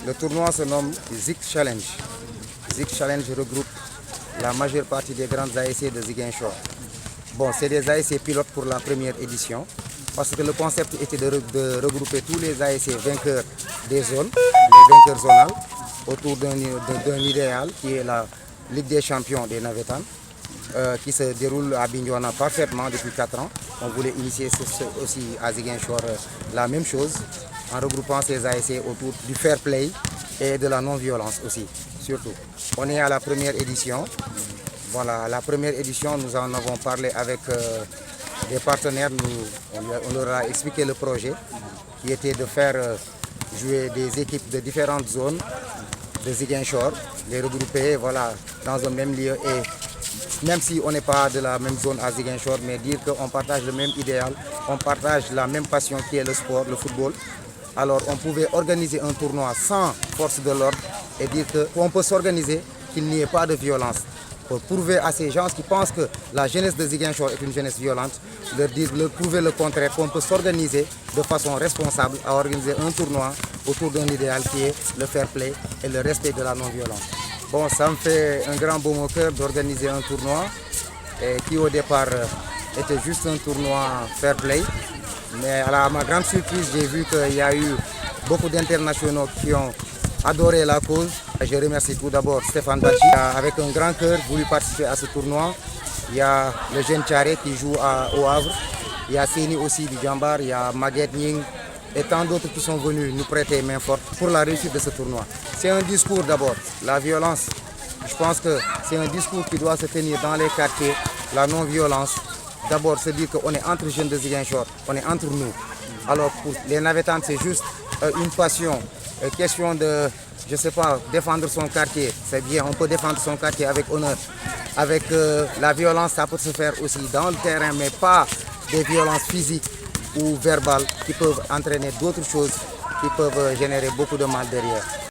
Le tournoi se nomme Zik Challenge. Zik Challenge regroupe la majeure partie des grandes ASC de Ziguinchor. Bon, c'est des ASC pilotes pour la première édition parce que le concept était de regrouper tous les ASC vainqueurs des zones, les vainqueurs zonales, autour d'un idéal qui est la Ligue des champions des Navétanes, qui se déroule à Bignona parfaitement depuis 4 ans. On voulait initier aussi à Ziguinchor la même chose en regroupant ces ASC autour du fair play et de la non-violence aussi, surtout. On est à la première édition. Voilà, la première édition, nous en avons parlé avec des partenaires. On leur a expliqué le projet qui était de faire jouer des équipes de différentes zones de Ziguinchor, les regrouper voilà, dans un même lieu et même si on n'est pas de la même zone à Ziguinchor, mais dire qu'on partage le même idéal, on partage la même passion qui est le sport, le football. Alors on pouvait organiser un tournoi sans force de l'ordre et dire qu'on peut s'organiser, qu'il n'y ait pas de violence. Pour prouver à ces gens qui pensent que la jeunesse de Ziguinchor est une jeunesse violente, leur prouver le contraire, qu'on peut s'organiser de façon responsable à organiser un tournoi autour d'un idéal qui est le fair play et le respect de la non-violence. Bon, ça me fait un grand baume au cœur d'organiser un tournoi qui au départ était juste un tournoi fair play. Mais à ma grande surprise, j'ai vu qu'il y a eu beaucoup d'internationaux qui ont adoré la cause. Je remercie tout d'abord Stéphane Badji, avec un grand cœur, voulu participer à ce tournoi. Il y a le jeune Tchare qui joue au Havre. Il y a Séni aussi du Djambar, il y a Maguette Ning et tant d'autres qui sont venus nous prêter main forte pour la réussite de ce tournoi. C'est un discours d'abord, la violence. Je pense que c'est un discours qui doit se tenir dans les quartiers, la non-violence. D'abord, se dire qu'on est entre jeunes de Ziguinchor, on est entre nous. Alors pour les Navétanes, c'est juste une passion, question de, je ne sais pas, défendre son quartier. C'est bien, on peut défendre son quartier avec honneur. Avec la violence, ça peut se faire aussi dans le terrain, mais pas des violences physiques ou verbales qui peuvent entraîner d'autres choses, qui peuvent générer beaucoup de mal derrière.